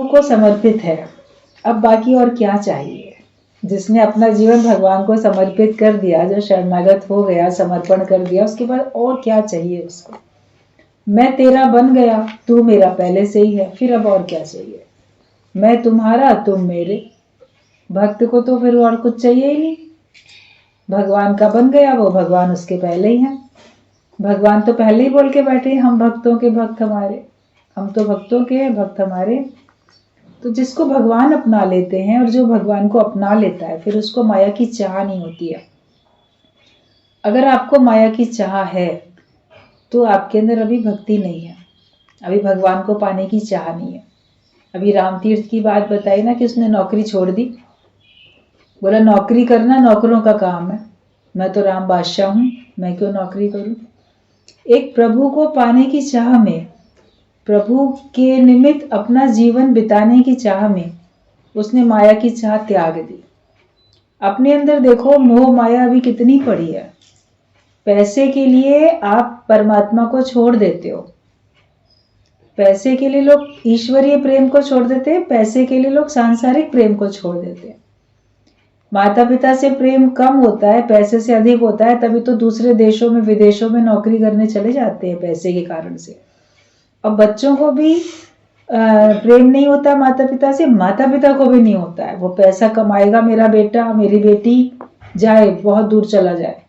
को समर्पित है। अब बाकी और क्या चाहिए। जिसने अपना जीवन भगवान को समर्पित कर दिया, जो शरणागत हो गया, समर्पण कर दिया, उसके बाद और क्या चाहिए उसको। मैं तेरा बन गया, तू मेरा पहले से ही है, फिर अब और क्या चाहिए। मैं तुम्हारा, तुम मेरे। भक्त को तो फिर और कुछ चाहिए ही नहीं। भगवान का बन गया, वो भगवान उसके पहले ही हैं। भगवान तो पहले ही बोल के बैठे, हम भक्तों के भक्त हमारे, हम तो भक्तों के हैं, भक्त हमारे। तो जिसको भगवान अपना लेते हैं, और जो भगवान को अपना लेता है, फिर उसको माया की चाह नहीं होती है। अगर आपको माया की चाह है तो आपके अंदर अभी भक्ति नहीं है, अभी भगवान को पाने की चाह नहीं है। अभी राम तीर्थ की बात बताई ना कि उसने नौकरी छोड़ दी, बोला नौकरी करना नौकरों का काम है, मैं तो राम बादशाह हूं, मैं क्यों नौकरी करूं। एक प्रभु को पाने की चाह में, प्रभु के निमित्त अपना जीवन बिताने की चाह में उसने माया की चाह त्याग दी। अपने अंदर देखो मोह माया अभी कितनी पड़ी है। पैसे के लिए आप परमात्मा को छोड़ देते हो, पैसे के लिए लोग ईश्वरीय प्रेम को छोड़ देते हैं, पैसे के लिए लोग सांसारिक प्रेम को छोड़ देते हैं। माता पिता से प्रेम कम होता है, पैसे से अधिक होता है, तभी तो दूसरे देशों में विदेशों में नौकरी करने चले जाते हैं पैसे के कारण से। अब बच्चों को भी प्रेम नहीं होता माता पिता से, माता पिता को भी नहीं होता है। वो पैसा कमाएगा मेरा बेटा मेरी बेटी, जाए बहुत दूर चला जाए,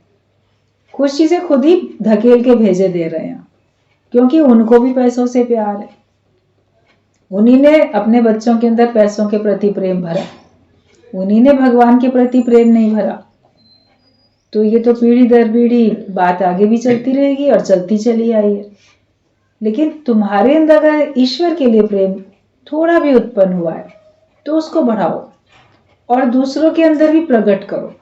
कुछ चीजें खुद ही धकेल के भेजे दे रहे हैं, क्योंकि उनको भी पैसों से प्यार है। उन्हीं ने अपने बच्चों के अंदर पैसों के प्रति प्रेम भरा, उन्हीं ने भगवान के प्रति प्रेम नहीं भरा। तो ये तो पीढ़ी दर पीढ़ी बात आगे भी चलती रहेगी और चलती चली आई है। लेकिन तुम्हारे अंदर अगर ईश्वर के लिए प्रेम थोड़ा भी उत्पन्न हुआ है तो उसको बढ़ाओ और दूसरों के अंदर भी प्रकट करो।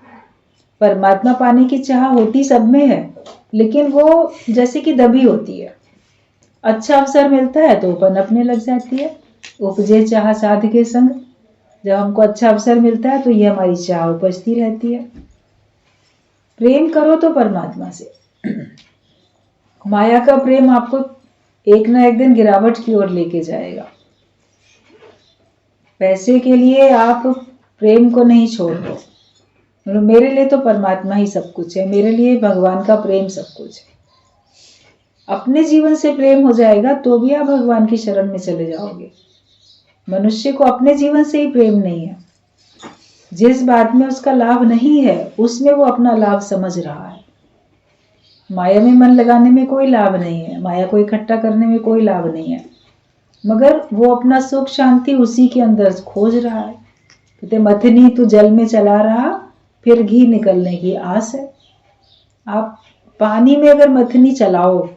परमात्मा पाने की चाह होती सब में है, लेकिन वो जैसे कि दबी होती है। अच्छा अवसर मिलता है तो पनपने लग जाती है। उपजे चाह साध के संग, जब हमको अच्छा अवसर मिलता है तो ये हमारी चाह उपजती रहती है। प्रेम करो तो परमात्मा से। माया का प्रेम आपको एक ना एक दिन गिरावट की ओर लेके जाएगा। पैसे के लिए आप प्रेम को नहीं छोड़ दो। मेरे लिए तो परमात्मा ही सब कुछ है, मेरे लिए भगवान का प्रेम सब कुछ है। अपने जीवन से प्रेम हो जाएगा तो भी आप भगवान की शरण में चले जाओगे। मनुष्य को अपने जीवन से ही प्रेम नहीं है। जिस बात में उसका लाभ नहीं है उसमें वो अपना लाभ समझ रहा है। माया में मन लगाने में कोई लाभ नहीं है, माया को इकट्ठा करने में कोई लाभ नहीं है, मगर वो अपना सुख शांति उसी के अंदर खोज रहा है। कहते मथनी तू जल में चला रहा, फिर घी निकलने की आस है। आप पानी में अगर मथनी चलाओ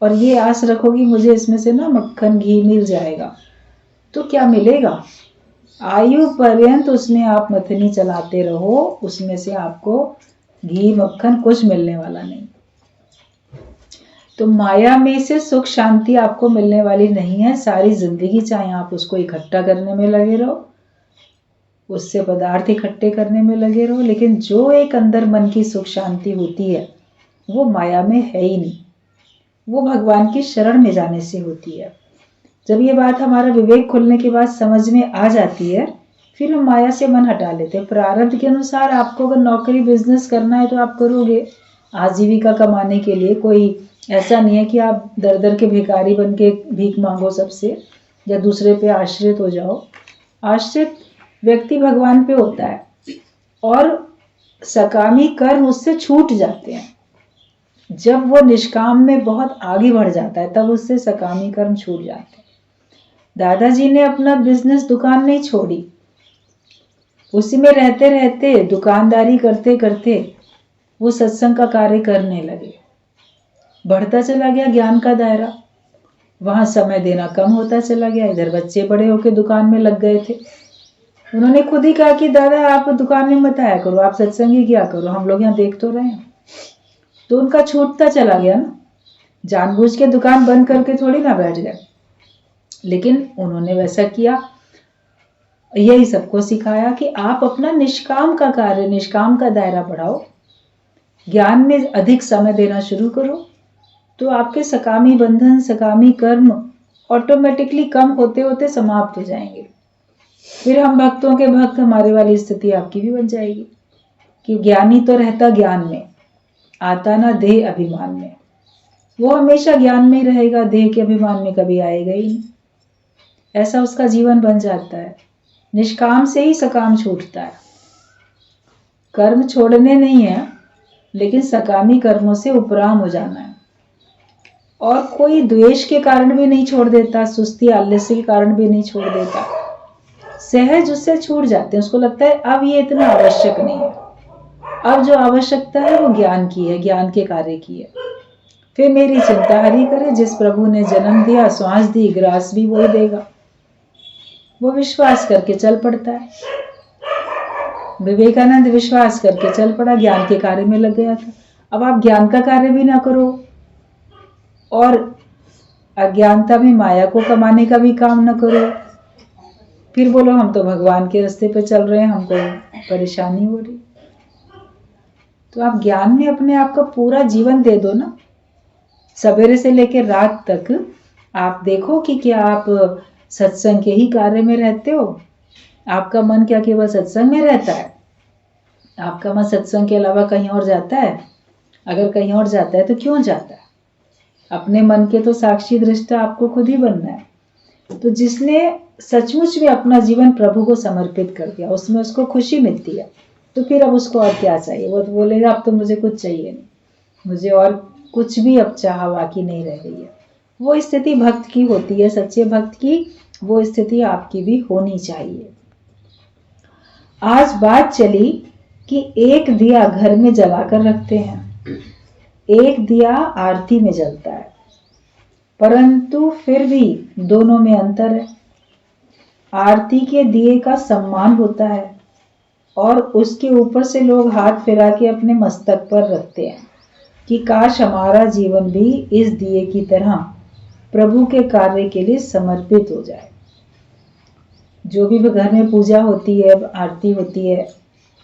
और ये आस रखोगी मुझे इसमें से ना मक्खन घी मिल जाएगा, तो क्या मिलेगा। आयु पर्यंत उसमें आप मथनी चलाते रहो, उसमें से आपको घी मक्खन कुछ मिलने वाला नहीं। तो माया में से सुख शांति आपको मिलने वाली नहीं है। सारी जिंदगी चाहे आप उसको इकट्ठा करने में लगे रहो, उससे पदार्थ इकट्ठे करने में लगे रहो, लेकिन जो एक अंदर मन की सुख शांति होती है वो माया में है ही नहीं, वो भगवान की शरण में जाने से होती है। जब ये बात हमारा विवेक खुलने के बाद समझ में आ जाती है, फिर हम माया से मन हटा लेते हैं। प्रारब्ध के अनुसार आपको अगर नौकरी बिजनेस करना है तो आप करोगे आजीविका कमाने के लिए। कोई ऐसा नहीं है कि आप दर दर के भिखारी बन के भीख मांगो सबसे या दूसरे पे आश्रित हो जाओ। आश्रित व्यक्ति भगवान पे होता है और सकामी कर्म उससे छूट जाते हैं। जब वो निष्काम में बहुत आगे बढ़ जाता है तब उससे सकामी कर्म छूट जाते हैं। दादाजी ने अपना बिजनेस दुकान नहीं छोड़ी, उसी में रहते रहते दुकानदारी करते करते वो सत्संग का कार्य करने लगे। बढ़ता चला गया ज्ञान का दायरा, वहां समय देना कम होता चला गया। इधर बच्चे बड़े होके दुकान में लग गए थे। उन्होंने खुद ही कहा कि दादा आप दुकान में मत आया करो, आप सत्संग ही क्या करो, हम लोग यहाँ देख तो रहे हैं। तो उनका छूटता चला गया ना। जानबूझ के दुकान बंद करके थोड़ी ना बैठ गए, लेकिन उन्होंने वैसा किया। यही सबको सिखाया कि आप अपना निष्काम का कार्य, निष्काम का दायरा बढ़ाओ, ज्ञान में अधिक समय देना शुरू करो, तो आपके सकामी बंधन, सकामी कर्म ऑटोमेटिकली कम होते होते समाप्त हो जाएंगे। फिर हम भक्तों के भक्त, हमारे वाली स्थिति आपकी भी बन जाएगी कि ज्ञानी तो रहता ज्ञान में, आता ना देह अभिमान में। वो हमेशा ज्ञान में ही रहेगा, देह के अभिमान में कभी आएगा ही नहीं। ऐसा उसका जीवन बन जाता है। निष्काम से ही सकाम छूटता है। कर्म छोड़ने नहीं है, लेकिन सकामी कर्मों से उपराम हो जाना है। और कोई द्वेष के कारण भी नहीं छोड़ देता, सुस्ती आलस्य के कारण भी नहीं छोड़ देता। सहज उससे छूट जाते हैं। उसको लगता है अब ये इतना आवश्यक नहीं है, अब जो आवश्यकता है वो ज्ञान की है, ज्ञान के कार्य की है। फिर मेरी चिंता हरि करे, जिस प्रभु ने जन्म दिया, श्वास दी, ग्रास भी वही देगा। वो विश्वास करके चल पड़ता है। विवेकानंद विश्वास करके चल पड़ा, ज्ञान के कार्य में लग गया था। अब आप ज्ञान का कार्य भी ना करो और अज्ञानता में माया को कमाने का भी काम ना करो, फिर बोलो हम तो भगवान के रास्ते पे चल रहे हैं, हमको परेशानी हो रही। तो आप ज्ञान में अपने आप का पूरा जीवन दे दो ना। सवेरे से लेकर रात तक आप देखो कि क्या आप सत्संग के ही कार्य में रहते हो। आपका मन क्या केवल सत्संग में रहता है? आपका मन सत्संग के अलावा कहीं और जाता है? अगर कहीं और जाता है तो क्यों जाता है? अपने मन के तो साक्षी दृष्टा आपको खुद ही बनना है। तो जिसने सचमुच में अपना जीवन प्रभु को समर्पित कर दिया, उसमें उसको खुशी मिलती है, तो फिर अब उसको और क्या चाहिए? वो तो बोलेगा अब तो मुझे कुछ चाहिए नहीं, मुझे और कुछ भी अब चाह बाकी नहीं रह गई है। वो स्थिति भक्त की होती है, सच्चे भक्त की। वो स्थिति आपकी भी होनी चाहिए। आज बात चली कि एक दिया घर में जलाकर रखते हैं, एक दिया आरती में जलता है, परंतु फिर भी दोनों में अंतर है। आरती के दिए का सम्मान होता है और उसके ऊपर से लोग हाथ फिरा के अपने मस्तक पर रखते हैं कि काश हमारा जीवन भी इस दिए की तरह प्रभु के कार्य के लिए समर्पित हो जाए। जो भी घर में पूजा होती है, आरती होती है,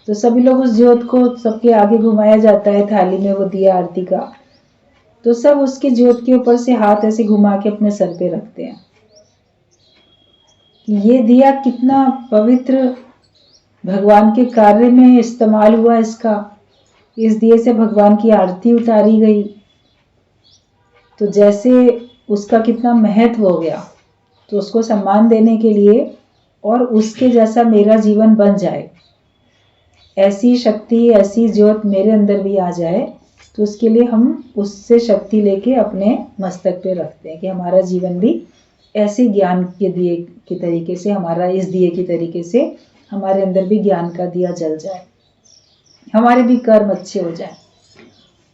तो सभी लोग उस ज्योत को सबके आगे घुमाया जाता है, थाली में वो दिया आरती का, तो सब उसके ज्योत के ऊपर से हाथ ऐसे घुमा के अपने सर पे रखते हैं। ये दिया कितना पवित्र भगवान के कार्य में इस्तेमाल हुआ इसका। इस दिए से भगवान की आरती उतारी गई, तो जैसे उसका कितना महत्व हो गया। तो उसको सम्मान देने के लिए और उसके जैसा मेरा जीवन बन जाए, ऐसी शक्ति, ऐसी ज्योत मेरे अंदर भी आ जाए, तो उसके लिए हम उससे शक्ति लेके अपने मस्तक पे रखते हैं कि हमारा जीवन भी ऐसे ज्ञान के दिए के तरीके से, हमारा इस दिए के तरीके से हमारे अंदर भी ज्ञान का दिया जल जाए, हमारे भी कर्म अच्छे हो जाए।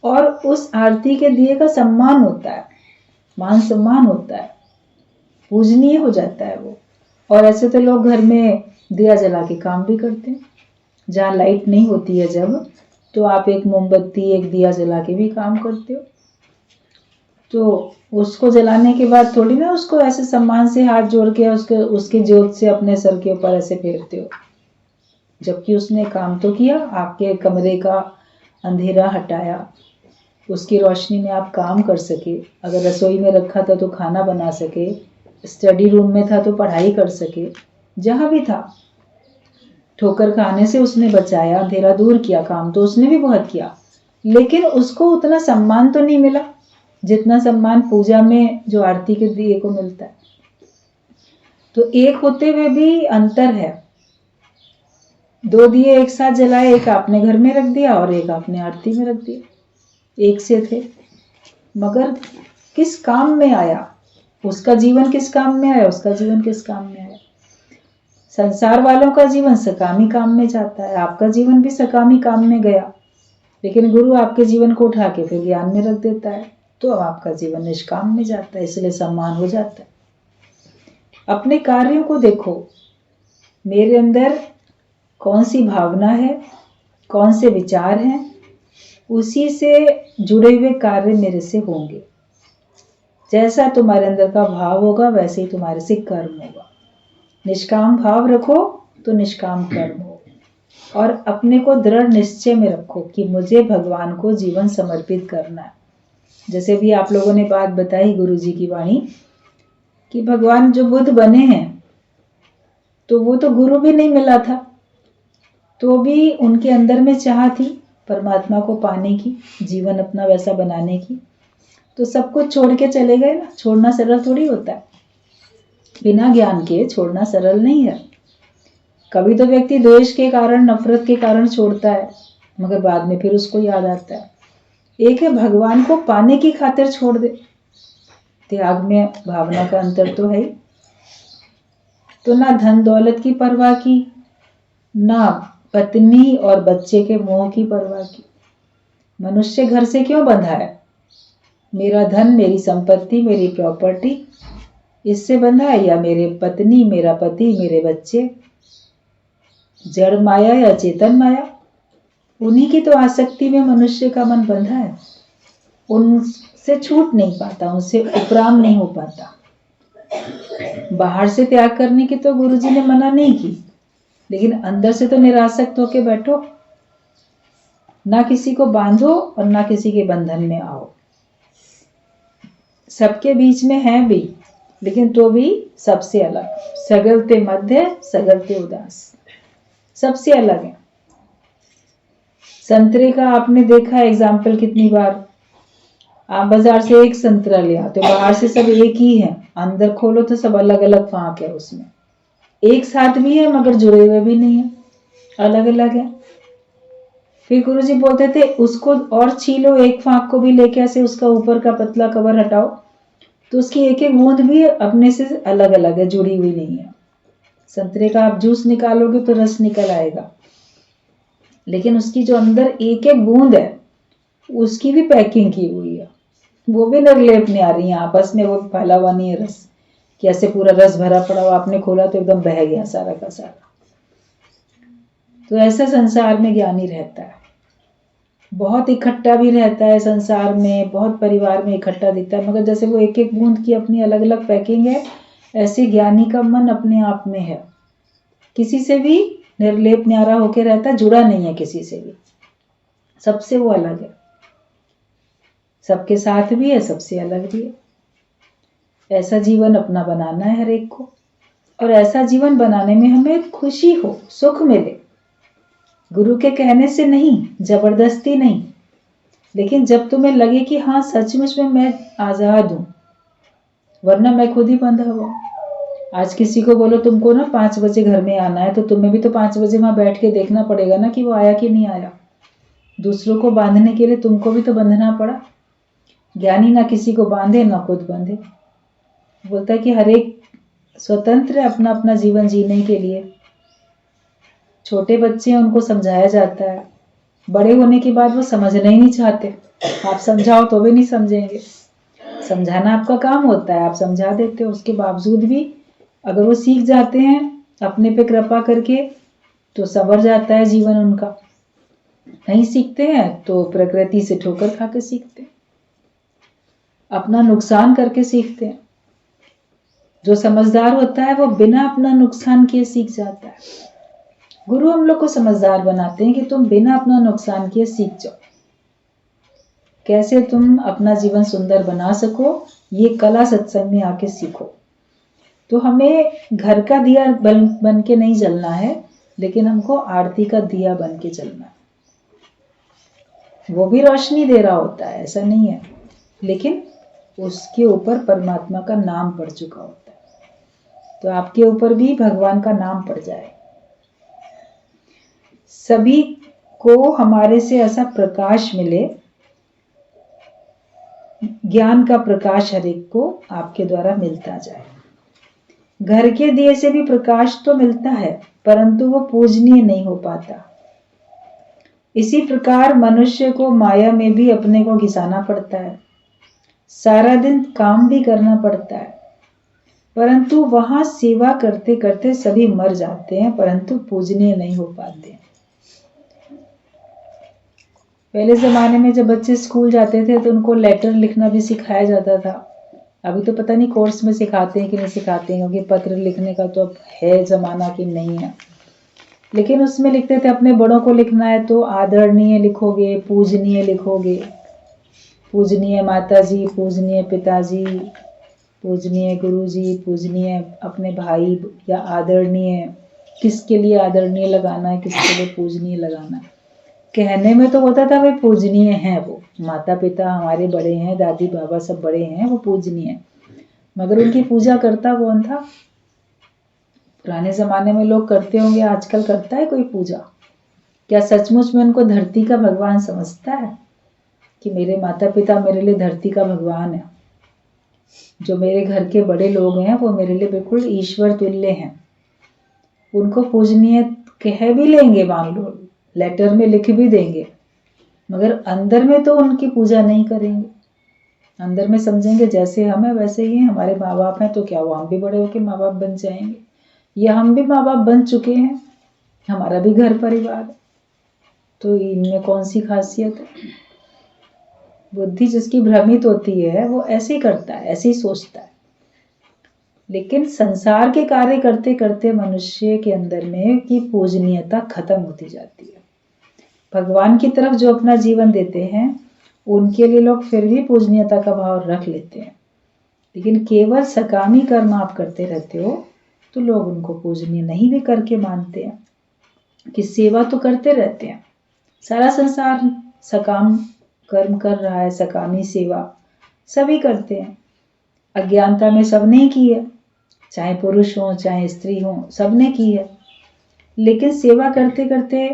और उस आरती के दिए का सम्मान होता है, मान सम्मान होता है, पूजनीय हो जाता है वो। और ऐसे तो लोग घर में दिया जला के काम भी करते हैं। जहाँ लाइट नहीं होती है जब, तो आप एक मोमबत्ती, एक दिया जला के भी काम करते हो। तो उसको जलाने के बाद थोड़ी ना उसको ऐसे सम्मान से हाथ जोड़ के उसके ज्योत से अपने सर के ऊपर ऐसे फेरते हो, जबकि उसने काम तो किया, आपके कमरे का अंधेरा हटाया, उसकी रोशनी में आप काम कर सके। अगर रसोई में रखा था तो खाना बना सके, स्टडी रूम में था तो पढ़ाई कर सके, जहाँ भी था ठोकर खाने से उसने बचाया, अंधेरा दूर किया, काम तो उसने भी बहुत किया। लेकिन उसको उतना सम्मान तो नहीं मिला जितना सम्मान पूजा में जो आरती के दिए को मिलता है। तो एक होते हुए भी अंतर है। दो दिए एक साथ जलाए, एक आपने घर में रख दिया और एक आपने आरती में रख दिया, एक से थे, मगर किस काम में आया? उसका जीवन किस काम में आया? उसका जीवन किस काम में आया? संसार वालों का जीवन सकामी काम में जाता है, आपका जीवन भी सकामी काम में गया, लेकिन गुरु आपके जीवन को उठा के फिर ज्ञान में रख देता है, तो अब आपका जीवन निष्काम में जाता है, इसलिए सम्मान हो जाता है। अपने कार्यों को देखो, मेरे अंदर कौन सी भावना है, कौन से विचार हैं, उसी से जुड़े हुए कार्य मेरे से होंगे। जैसा तुम्हारे अंदर का भाव होगा वैसे ही तुम्हारे से कर्म होगा। निष्काम भाव रखो तो निष्काम कर्म हो। और अपने को दृढ़ निश्चय में रखो कि मुझे भगवान को जीवन समर्पित करना है। जैसे भी आप लोगों ने बात बताई गुरु जी की वाणी, कि भगवान जो बुद्ध बने हैं तो वो तो गुरु भी नहीं मिला था, तो भी उनके अंदर में चाह थी परमात्मा को पाने की, जीवन अपना वैसा बनाने की, तो सब कुछ छोड़ के चले गए ना। छोड़ना सरल थोड़ी होता है, बिना ज्ञान के छोड़ना सरल नहीं है। कभी तो व्यक्ति द्वेष के कारण, नफरत के कारण छोड़ता है, मगर बाद में फिर उसको याद आता है। एक है भगवान को पाने की खातिर छोड़ दे, त्याग में भावना का अंतर तो है ही। तो ना धन दौलत की परवाह की, ना पत्नी और बच्चे के मोह की परवाह की। मनुष्य घर से क्यों बंधा है? मेरा धन, मेरी संपत्ति, मेरी प्रॉपर्टी, इससे बंधा है, या मेरे पत्नी, मेरा पति, मेरे बच्चे? जड़ माया या चेतन माया, उन्हीं की तो आसक्ति में मनुष्य का मन बंधा है। उनसे छूट नहीं पाता, उनसे उपराम नहीं हो पाता। बाहर से त्याग करने की तो गुरुजी ने मना नहीं की, लेकिन अंदर से तो निरासक्त होके बैठो, ना किसी को बांधो और ना किसी के बंधन में आओ। सबके बीच में है भी, लेकिन तो भी सबसे अलग। सगलते मध्य, सगलते उदास, सबसे अलग है। संतरे का आपने देखा एग्जाम्पल कितनी बार। आप बाजार से एक संतरा ले आते हो, बाहर से सब एक ही है, अंदर खोलो तो सब अलग अलग फांक है, उसमें एक साथ भी है मगर जुड़े हुए भी नहीं है, अलग अलग है। फिर गुरुजी बोलते थे उसको और छीलो, एक फांक को भी लेके ऐसे उसका ऊपर का पतला कवर हटाओ, तो उसकी एक एक बूंद भी अपने से अलग अलग है, जुड़ी हुई नहीं है। संतरे का आप जूस निकालोगे तो रस निकल आएगा, लेकिन उसकी जो अंदर एक एक बूंद है उसकी भी पैकिंग की हुई है, वो भी निर्लेप नहीं आ रही है आपस में, वो फैला हुआ नहीं है रस कि ऐसे पूरा रस भरा पड़ा हो, आपने खोला तो एकदम बह गया सारा का सारा। तो ऐसा संसार में ज्ञानी रहता है, बहुत इकट्ठा भी रहता है संसार में, बहुत परिवार में इकट्ठा दिखता है, मगर जैसे वो एक एक बूंद की अपनी अलग अलग पैकिंग है, ऐसे ज्ञानी का मन अपने आप में है, किसी से भी निर्लेप न्यारा होके रहता है, जुड़ा नहीं है किसी से भी, सबसे वो अलग है, सबके साथ भी है, सबसे अलग भी है। ऐसा जीवन अपना बनाना है हर एक को, और ऐसा जीवन बनाने में हमें खुशी हो, सुख मिले, गुरु के कहने से नहीं, जबरदस्ती नहीं, लेकिन जब तुम्हें लगे कि हाँ सचमुच में मैं आजाद हूं, वरना मैं खुद ही बंधा हुआ। आज किसी को बोलो तुमको ना 5 बजे घर में आना है, तो तुम्हें भी तो 5 बजे वहां बैठ के देखना पड़ेगा ना कि वो आया कि नहीं आया। दूसरों को बांधने के लिए तुमको भी तो बंधना पड़ा। ज्ञानी ना किसी को बांधे ना खुद बांधे, बोलता है कि हर एक स्वतंत्र है अपना अपना जीवन जीने के लिए। छोटे बच्चे हैं, उनको समझाया जाता है, बड़े होने के बाद वो समझना ही नहीं चाहते, आप समझाओ तो भी नहीं समझेंगे। समझाना आपका काम होता है, आप समझा देते हो, उसके बावजूद भी अगर वो सीख जाते हैं अपने पे कृपा करके तो संवर जाता है जीवन उनका। नहीं सीखते हैं तो प्रकृति से ठोकर खा के सीखते हैं, अपना नुकसान करके सीखते हैं। जो समझदार होता है वो बिना अपना नुकसान किए सीख जाता है। गुरु हम लोग को समझदार बनाते हैं कि तुम बिना अपना नुकसान किए सीख जाओ, कैसे तुम अपना जीवन सुंदर बना सको, ये कला सत्संग में आके सीखो। तो हमें घर का दिया बन के नहीं जलना है, लेकिन हमको आरती का दिया बन के जलना है। वो भी रोशनी दे रहा होता है, ऐसा नहीं है, लेकिन उसके ऊपर परमात्मा का नाम पड़ चुका होता है, तो आपके ऊपर भी भगवान का नाम पड़ जाए। सभी को हमारे से ऐसा प्रकाश मिले, ज्ञान का प्रकाश हर एक को आपके द्वारा मिलता जाए। घर के दिए से भी प्रकाश तो मिलता है, परंतु वो पूजनीय नहीं हो पाता। इसी प्रकार मनुष्य को माया में भी अपने को घिसाना पड़ता है, सारा दिन काम भी करना पड़ता है, परंतु वहां सेवा करते करते सभी मर जाते हैं, परंतु पूजनीय नहीं हो पाते। पहले जमाने में जब बच्चे स्कूल जाते थे तो उनको लेटर लिखना भी सिखाया जाता था। अभी तो पता नहीं कोर्स में सिखाते हैं कि नहीं सिखाते हैं, क्योंकि पत्र लिखने का तो अब है जमाना कि नहीं है, लेकिन उसमें लिखते थे अपने बड़ों को लिखना है तो आदरणीय लिखोगे, पूजनीय लिखोगे, पूजनीय माताजी, पूजनीय पिताजी, पूजनीय गुरु जी, पूजनीय अपने भाई या आदरणीय, किसके लिए आदरणीय लगाना है, किसके लिए पूजनीय लगाना है। कहने में तो होता था वे पूजनीय हैं, वो माता पिता हमारे बड़े हैं, दादी बाबा सब बड़े हैं, वो पूजनीय हैं, मगर उनकी पूजा करता कौन था? पुराने जमाने में लोग करते होंगे, आजकल करता है कोई पूजा? क्या सचमुच में उनको धरती का भगवान समझता है कि मेरे माता पिता मेरे लिए धरती का भगवान है, जो मेरे घर के बड़े लोग हैं वो मेरे लिए बिल्कुल ईश्वर तुल्य हैं? उनको पूजनीय कह भी लेंगे, मान लो लेटर में लिख भी देंगे, मगर अंदर में तो उनकी पूजा नहीं करेंगे। अंदर में समझेंगे जैसे हम हैं वैसे ही हैं, हमारे माँ बाप हैं तो क्या वो हम भी बड़े होके माँ बाप बन जाएंगे, या हम भी माँ बाप बन चुके हैं, हमारा भी घर परिवार है, तो इनमें कौन सी खासियत है? बुद्धि जिसकी भ्रमित होती है वो ऐसे ही करता है, ऐसे ही सोचता है। लेकिन संसार के कार्य करते करते मनुष्य के अंदर में की पूजनीयता खत्म होती जाती है। भगवान की तरफ जो अपना जीवन देते हैं उनके लिए लोग फिर भी पूजनीयता का भाव रख लेते हैं, लेकिन केवल सकामी कर्म आप करते रहते हो तो लोग उनको पूजनीय नहीं भी करके मानते हैं कि सेवा तो करते रहते हैं। सारा संसार सकाम कर्म कर रहा है, सकामी सेवा सभी करते हैं, अज्ञानता में सबने की है, चाहे पुरुष हो चाहे स्त्री हो, सबने की है। लेकिन सेवा करते करते,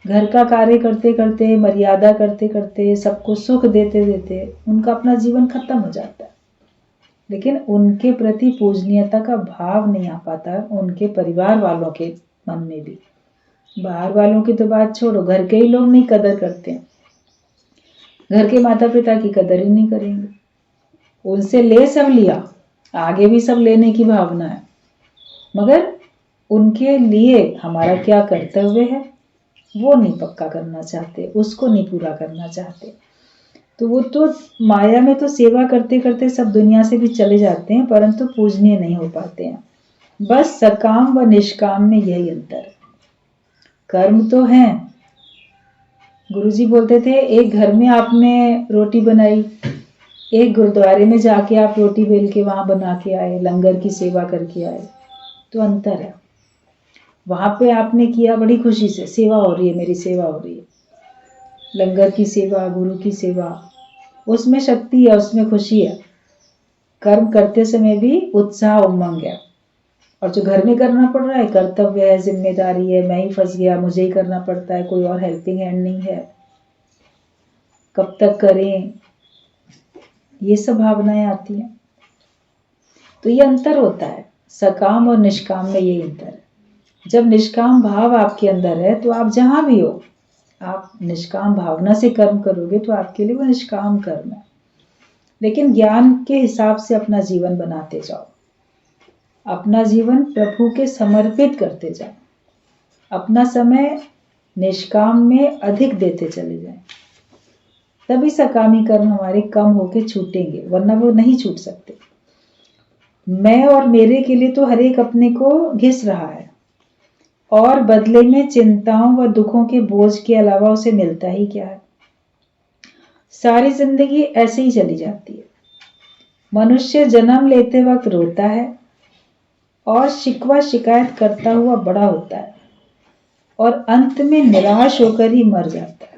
घर का कार्य करते करते, मर्यादा करते करते, सबको सुख देते देते उनका अपना जीवन खत्म हो जाता है, लेकिन उनके प्रति पूजनीयता का भाव नहीं आ पाता उनके परिवार वालों के मन में भी। बाहर वालों की तो बात छोड़ो, घर के ही लोग नहीं कदर करते हैं, घर के माता पिता की कदर ही नहीं करेंगे। उनसे ले सब लिया, आगे भी सब लेने की भावना है, मगर उनके लिए हमारा क्या कर्तव्य है वो नहीं पक्का करना चाहते, उसको नहीं पूरा करना चाहते। तो वो तो माया में तो सेवा करते करते सब दुनिया से भी चले जाते हैं, परंतु पूजनीय नहीं हो पाते हैं। बस सकाम व निष्काम में यही अंतर है। कर्म तो है, गुरुजी बोलते थे एक घर में आपने रोटी बनाई, एक गुरुद्वारे में जाके आप रोटी बेल के वहां बना के आए, लंगर की सेवा करके आए, तो अंतर है। वहां पे आपने किया बड़ी खुशी से, सेवा हो रही है, मेरी सेवा हो रही है, लंगर की सेवा, गुरु की सेवा, उसमें शक्ति है, उसमें खुशी है। कर्म करते समय भी उत्साह उमंग है, और जो घर में करना पड़ रहा है कर्तव्य है, जिम्मेदारी है, मैं ही फंस गया, मुझे ही करना पड़ता है, कोई और हेल्पिंग हैंड नहीं है, कब तक करें, ये सब भावनाएं आती हैं। तो ये अंतर होता है, सकाम और निष्काम में ये अंतर है। जब निष्काम भाव आपके अंदर है तो आप जहां भी हो, आप निष्काम भावना से कर्म करोगे तो आपके लिए वो निष्काम कर्म है। लेकिन ज्ञान के हिसाब से अपना जीवन बनाते जाओ, अपना जीवन प्रभु के समर्पित करते जाओ, अपना समय निष्काम में अधिक देते चले जाएं, तभी सकामी कर्म हमारे कम होके छूटेंगे, वरना वो नहीं छूट सकते। मैं और मेरे के लिए तो हर एक अपने को घिस रहा है, और बदले में चिंताओं व दुखों के बोझ के अलावा उसे मिलता ही क्या है। सारी जिंदगी ऐसे ही चली जाती है। मनुष्य जन्म लेते वक्त रोता है और शिकवा शिकायत करता हुआ बड़ा होता है, और अंत में निराश होकर ही मर जाता है।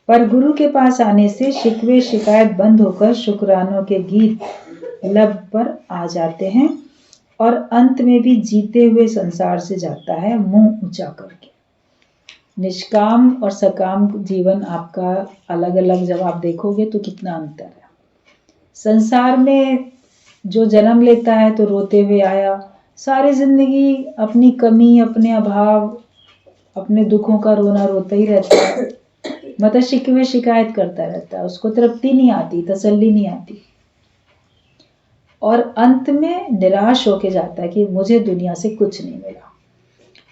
पर गुरु के पास आने से शिकवे शिकायत बंद होकर शुक्रानों के गीत लब पर आ जाते हैं, और अंत में भी जीते हुए संसार से जाता है मुंह ऊंचा करके। निष्काम और सकाम जीवन आपका अलग अलग जब आप देखोगे तो कितना अंतर है। संसार में जो जन्म लेता है तो रोते हुए आया, सारी जिंदगी अपनी कमी, अपने अभाव, अपने दुखों का रोना रोता ही रहता है, मतलब शिकवे शिकायत करता रहता है, उसको तृप्ति नहीं आती, तसल्ली नहीं आती, और अंत में निराश होके जाता है कि मुझे दुनिया से कुछ नहीं मिला,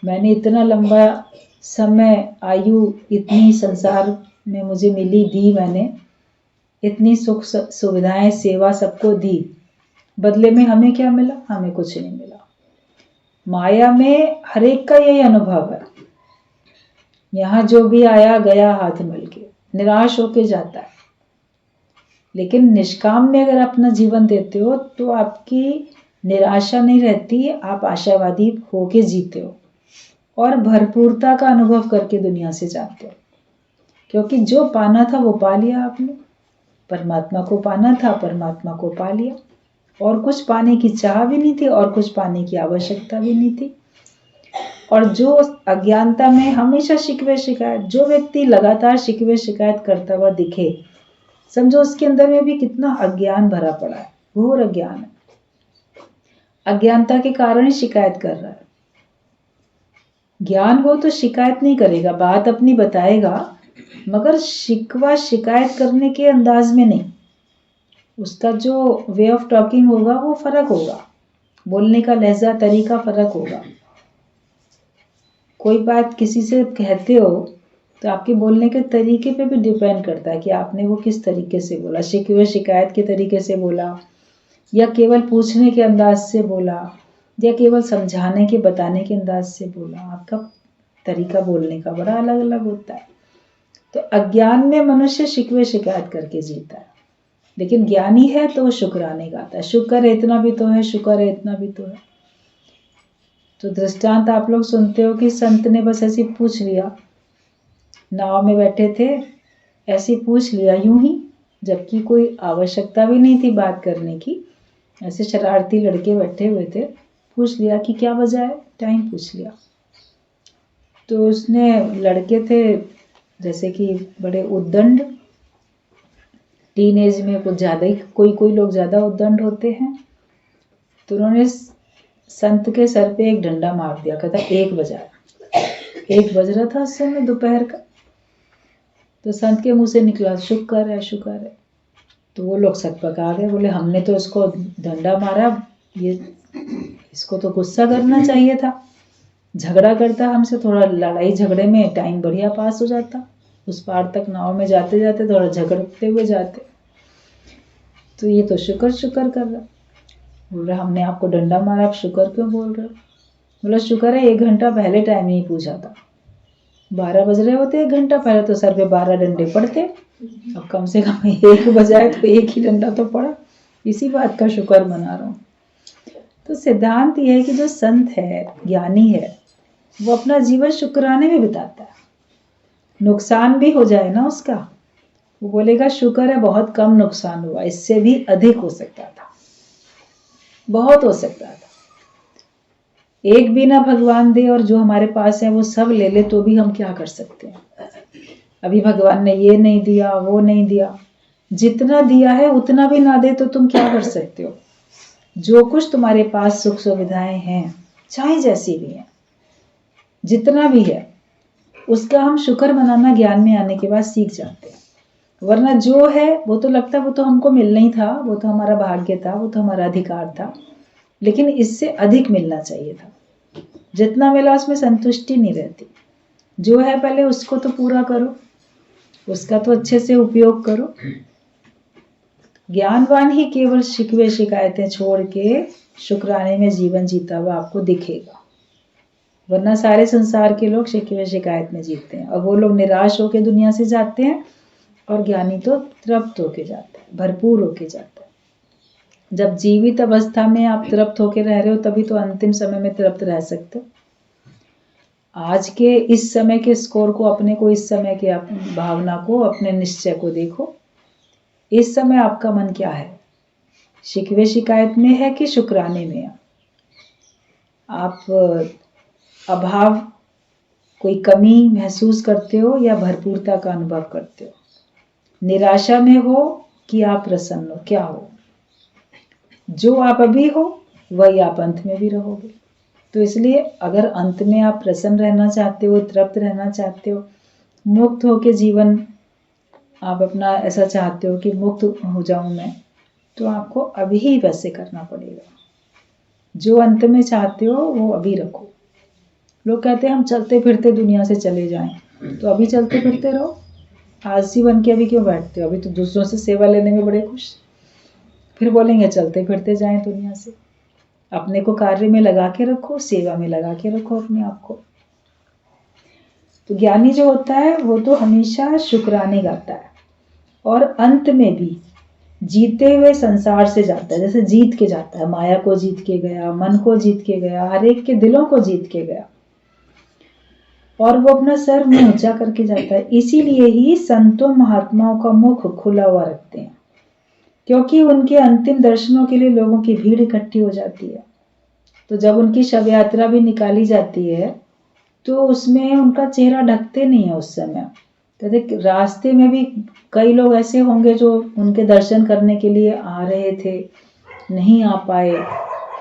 मैंने इतना लंबा समय, आयु इतनी संसार में मुझे मिली, दी मैंने इतनी सुख सुविधाएं, सेवा सबको दी, बदले में हमें क्या मिला? हमें कुछ नहीं मिला। माया में हर एक का यही अनुभव है, यहाँ जो भी आया गया हाथ मल के, निराश होके जाता है। लेकिन निष्काम में अगर अपना जीवन देते हो तो आपकी निराशा नहीं रहती, आप आशावादी होके जीते हो और भरपूरता का अनुभव करके दुनिया से जाते हो। क्योंकि जो पाना था वो पा लिया आपने, परमात्मा को पाना था, परमात्मा को पा लिया, और कुछ पाने की चाह भी नहीं थी और कुछ पाने की आवश्यकता भी नहीं थी। और जो अज्ञानता में हमेशा शिकवे शिकायत, जो व्यक्ति लगातार शिकवे शिकायत करता हुआ दिखे, समझो उसके अंदर में भी कितना अज्ञान भरा पड़ा है, घोर अज्ञान है। अज्ञानता के कारण ही शिकायत कर रहा है। ज्ञान हो तो शिकायत नहीं करेगा, बात अपनी बताएगा, मगर शिकवा शिकायत करने के अंदाज में नहीं। उसका जो वे ऑफ टॉकिंग होगा वो फर्क होगा, बोलने का लहजा तरीका फर्क होगा। कोई बात किसी से कहते हो तो आपके बोलने के तरीके पे भी डिपेंड करता है कि आपने वो किस तरीके से बोला, शिकवे शिकायत के तरीके से बोला, या केवल पूछने के अंदाज से बोला, या केवल समझाने के बताने के अंदाज से बोला। आपका तरीका बोलने का बड़ा अलग अलग होता है। तो अज्ञान में मनुष्य शिकवे शिकायत करके जीता है, लेकिन ज्ञानी है तो वो शुक्राने गाता है, शुक्र है इतना भी तो है, शुक्र है इतना भी तो है। तो दृष्टांत आप लोग सुनते हो कि संत ने बस ऐसे पूछ लिया, नाव में बैठे थे, ऐसे पूछ लिया यूं ही, जबकि कोई आवश्यकता भी नहीं थी बात करने की। ऐसे शरारती लड़के बैठे हुए थे, पूछ लिया कि क्या वजह है, टाइम पूछ लिया। तो उसने, लड़के थे जैसे कि बड़े उद्दंड, टीन एज में कुछ ज़्यादा ही, कोई लोग ज़्यादा उद्दंड होते हैं। तो उन्होंने संत के सर पे एक डंडा मार दिया, कहता 1 बजा, 1 बज रहा था उस समय दोपहर का। तो संत के मुंह से निकला शुक्र है, शुक्र है। तो वो लोग सकपका गए, बोले हमने तो इसको डंडा मारा, ये इसको तो गुस्सा करना चाहिए था, झगड़ा करता हमसे, थोड़ा लड़ाई झगड़े में टाइम बढ़िया पास हो जाता, उस पार तक नाव में जाते जाते थोड़ा झगड़ते हुए जाते। तो ये तो शुक्र शुक्र कर रहा। बोल रहा हमने आपको डंडा मारा, आप शुक्र क्यों बोल रहे हो? बोला शुक्र है 1 घंटा पहले टाइम नहीं पूछा था, 12 बज रहे होते, 1 घंटा पहले तो सर पे 12 डंडे पड़ते, अब कम से कम 1 बजाए तो 1 ही डंडा तो पड़ा, इसी बात का शुक्र मना रहा हूँ। तो सिद्धांत यह है कि जो संत है, ज्ञानी है, वो अपना जीवन शुक्राने में बिताता है। नुकसान भी हो जाए ना उसका, वो बोलेगा शुक्र है बहुत कम नुकसान हुआ, इससे भी अधिक हो सकता था, बहुत हो सकता था। एक भी ना भगवान दे और जो हमारे पास है वो सब ले ले तो भी हम क्या कर सकते हैं। अभी भगवान ने ये नहीं दिया, वो नहीं दिया, जितना दिया है उतना भी ना दे तो तुम क्या कर सकते हो। जो कुछ तुम्हारे पास सुख सुविधाएं हैं, चाहे जैसी भी हैं, जितना भी है, उसका हम शुक्र मनाना ज्ञान में आने के बाद सीख जाते हैं। वरना जो है वो तो लगता है वो तो हमको मिलना ही था, वो तो हमारा भाग्य था, वो तो हमारा अधिकार था, लेकिन इससे अधिक मिलना चाहिए था। जितना मिला उसमें संतुष्टि नहीं रहती। जो है पहले उसको तो पूरा करो, उसका तो अच्छे से उपयोग करो। ज्ञानवान ही केवल शिकवे शिकायतें छोड़ के शुक्राने में जीवन जीता हुआ आपको दिखेगा, वरना सारे संसार के लोग शिकवे शिकायत में जीते हैं, और वो लोग निराश होकर दुनिया से जाते हैं, और ज्ञानी तो तृप्त होके जाता है, भरपूर होके जाता है। जब जीवित अवस्था में आप तृप्त होके रह रहे हो तभी तो अंतिम समय में तृप्त रह सकते हो। आज के इस समय के स्कोर को, अपने को, इस समय के भावना को, अपने निश्चय को देखो। इस समय आपका मन क्या है, शिकवे शिकायत में है कि शुक्राने में है? आप अभाव, कोई कमी महसूस करते हो या भरपूरता का अनुभव करते हो? निराशा में हो कि आप प्रसन्न हो, क्या हो? जो आप अभी हो वही आप अंत में भी रहोगे। तो इसलिए अगर अंत में आप प्रसन्न रहना चाहते हो, तृप्त रहना चाहते हो, मुक्त होके जीवन आप अपना ऐसा चाहते हो कि मुक्त हो जाऊं मैं, तो आपको अभी ही वैसे करना पड़ेगा। जो अंत में चाहते हो वो अभी रखो। लोग कहते हैं हम चलते फिरते दुनिया से चले जाएं, तो अभी चलते फिरते रहो। आलसी बन के अभी क्यों बैठते हो? अभी तो दूसरों से सेवा लेने में बड़े खुश, फिर बोलेंगे चलते फिरते जाएं दुनिया से। अपने को कार्य में लगा के रखो, सेवा में लगा के रखो अपने आप को। तो ज्ञानी जो होता है वो तो हमेशा शुक्राने गाता है, और अंत में भी जीते हुए संसार से जाता है, जैसे जीत के जाता है, माया को जीत के गया, मन को जीत के गया, हर एक के दिलों को जीत के गया, और वो अपना सर मुंह ऊंचा करके जाता है। इसीलिए ही संतों महात्माओं का मुख खुला हुआ रखते हैं, क्योंकि उनके अंतिम दर्शनों के लिए लोगों की भीड़ इकट्ठी हो जाती है। तो जब उनकी शव यात्रा भी निकाली जाती है तो उसमें उनका चेहरा ढकते नहीं है उस समय। कहते रास्ते में भी कई लोग ऐसे होंगे जो उनके दर्शन करने के लिए आ रहे थे, नहीं आ पाए,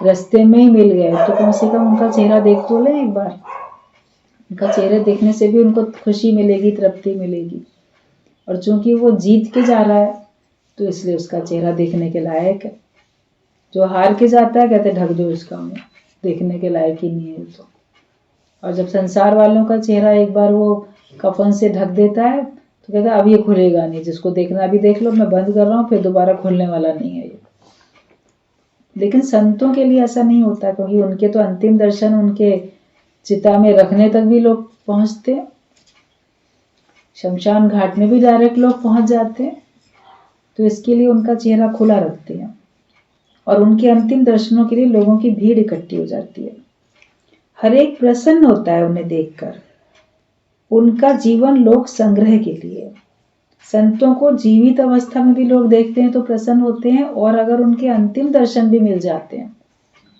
रास्ते में ही मिल गए, तो कम से कम उनका चेहरा देख तो ले एक बार। उनका चेहरा देखने से भी उनको खुशी मिलेगी, तृप्ति मिलेगी। और चूंकि वो जीत के जा रहा है तो इसलिए उसका चेहरा देखने के लायक है। जो हार के जाता है कहते ढक दो इसका मुंह, देखने के लायक ही नहीं है तो। और जब संसार वालों का चेहरा एक बार वो कफन से ढक देता है तो कहता है अब ये खुलेगा नहीं, जिसको देखना अभी देख लो, मैं बंद कर रहा हूँ, फिर दोबारा खुलने वाला नहीं है ये। लेकिन संतों के लिए ऐसा नहीं होता, क्योंकि उनके तो अंतिम दर्शन उनके चिता में रखने तक भी लोग पहुंचते हैं, शमशान घाट में भी डायरेक्ट लोग पहुंच जाते हैं। तो इसके लिए उनका चेहरा खुला रखते हैं, और उनके अंतिम दर्शनों के लिए लोगों की भीड़ इकट्ठी हो जाती है। हर एक प्रसन्न होता है उन्हें देखकर। उनका जीवन लोक संग्रह के लिए। संतों को जीवित अवस्था में भी लोग देखते हैं तो प्रसन्न होते हैं, और अगर उनके अंतिम दर्शन भी मिल जाते हैं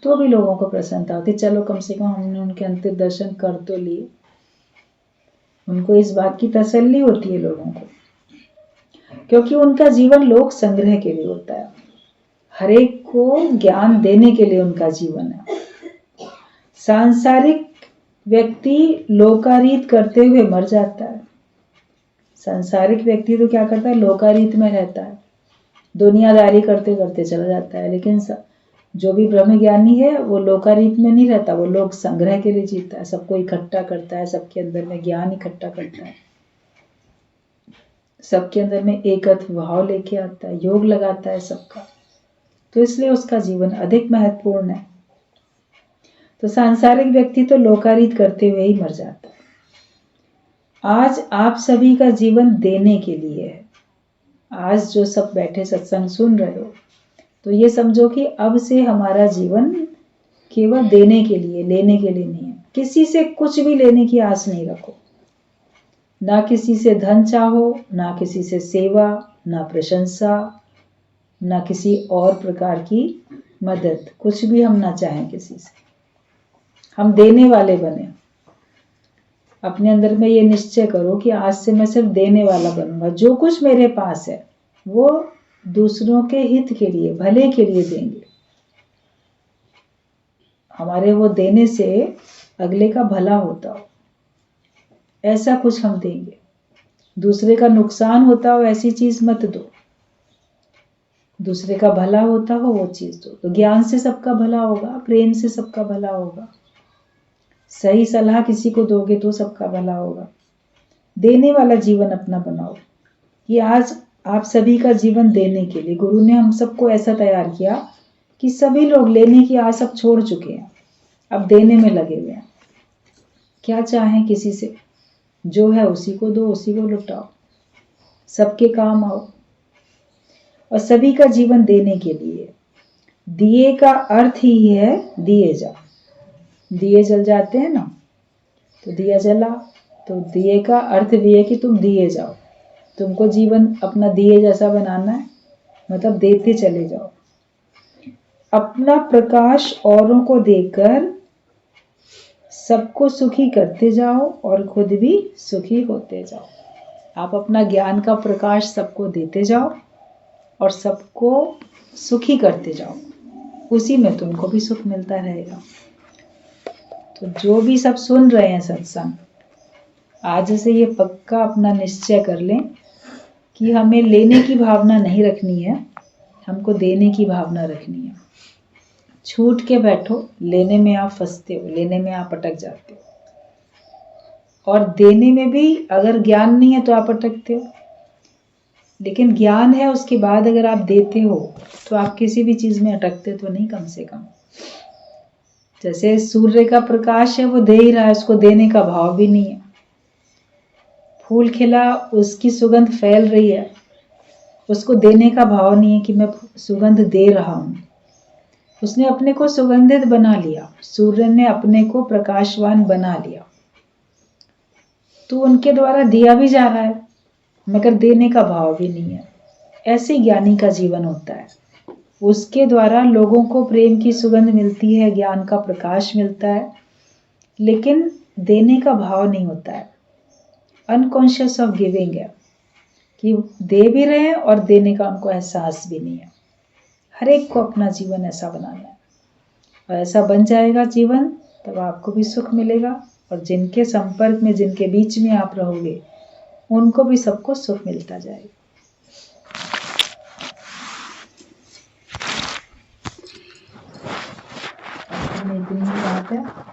तो भी लोगों को प्रसन्नता होती है, चलो कम से कम हमने उनके अंतिम दर्शन कर तो लिए। उनको इस बात की तसल्ली होती है लोगों को, क्योंकि उनका जीवन लोक संग्रह के लिए होता है। हर एक को ज्ञान देने के लिए उनका जीवन है। सांसारिक व्यक्ति लोकारीत करते हुए मर जाता है। सांसारिक व्यक्ति तो क्या करता है, लोकारीत में रहता है, दुनियादारी करते करते चला जाता है। लेकिन जो भी ब्रह्म ज्ञानी है वो लोकारीत में नहीं रहता, वो लोक संग्रह के लिए जीता है, सबको इकट्ठा करता है, सबके अंदर में ज्ञान इकट्ठा करता है, सबके अंदर में एकत्व भाव लेके आता है, योग लगाता है सबका। तो इसलिए उसका जीवन अधिक महत्वपूर्ण है। तो सांसारिक व्यक्ति तो लोकारीत करते हुए ही मर जाता है। आज आप सभी का जीवन देने के लिए है। आज जो सब बैठे सत्संग सुन रहे हो, तो ये समझो कि अब से हमारा जीवन केवल देने के लिए, लेने के लिए नहीं है। किसी से कुछ भी लेने की आस नहीं रखो, ना किसी से धन चाहो, ना किसी से सेवा, ना प्रशंसा, ना किसी और प्रकार की मदद, कुछ भी हम ना चाहें किसी से। हम देने वाले बने। अपने अंदर में ये निश्चय करो कि आज से मैं सिर्फ देने वाला बनूंगा। जो कुछ मेरे पास है वो दूसरों के हित के लिए, भले के लिए देंगे। हमारे वो देने से अगले का भला होता हो, ऐसा कुछ हम देंगे। दूसरे का नुकसान होता हो ऐसी चीज मत दो, दूसरे का भला होता हो वो चीज दो। तो ज्ञान से सबका भला होगा, प्रेम से सबका भला होगा, सही सलाह किसी को दोगे तो सबका भला होगा। देने वाला जीवन अपना बनाओ। ये आज आप सभी का जीवन देने के लिए गुरु ने हम सबको ऐसा तैयार किया कि सभी लोग लेने की आस अब छोड़ चुके हैं, अब देने में लगे हुए हैं। क्या चाहें किसी से, जो है उसी को दो, उसी को लुटाओ, सबके काम आओ। और सभी का जीवन देने के लिए। दिए का अर्थ ही है दिए जाओ। दिए जल जाते हैं ना, तो दिया जला, तो दिए का अर्थ भी है कि तुम दिए जाओ। तुमको जीवन अपना दिए जैसा बनाना है, मतलब देते चले जाओ। अपना प्रकाश औरों को देकर सबको सुखी करते जाओ और खुद भी सुखी होते जाओ। आप अपना ज्ञान का प्रकाश सबको देते जाओ और सबको सुखी करते जाओ, उसी में तुमको भी सुख मिलता रहेगा। तो जो भी सब सुन रहे हैं सत्संग, आज से ये पक्का अपना निश्चय कर लें कि हमें लेने की भावना नहीं रखनी है, हमको देने की भावना रखनी है। छूट के बैठो, लेने में आप फंसते हो, लेने में आप अटक जाते हो। और देने में भी अगर ज्ञान नहीं है तो आप अटकते हो, लेकिन ज्ञान है उसके बाद अगर आप देते हो तो आप किसी भी चीज में अटकते तो नहीं। कम से कम जैसे सूर्य का प्रकाश है, वो दे ही रहा है, उसको देने का भाव भी नहीं है। फूल खिला, उसकी सुगंध फैल रही है उसको देने का भाव नहीं है कि मैं सुगंध दे रहा हूँ। उसने अपने को सुगंधित बना लिया, सूर्य ने अपने को प्रकाशवान बना लिया, तो उनके द्वारा दिया भी जा रहा है मगर देने का भाव भी नहीं है। ऐसे ज्ञानी का जीवन होता है, उसके द्वारा लोगों को प्रेम की सुगंध मिलती है, ज्ञान का प्रकाश मिलता है, लेकिन देने का भाव नहीं होता है। अनकॉन्शियस ऑफ गिविंग है कि दे भी रहे हैं और देने का उनको एहसास भी नहीं है। हर एक को अपना जीवन ऐसा बनाना है और ऐसा बन जाएगा जीवन, तब आपको भी सुख मिलेगा और जिनके संपर्क में, जिनके बीच में आप रहोगे, उनको भी सबको सुख मिलता जाएगा। इतनी ही बात है।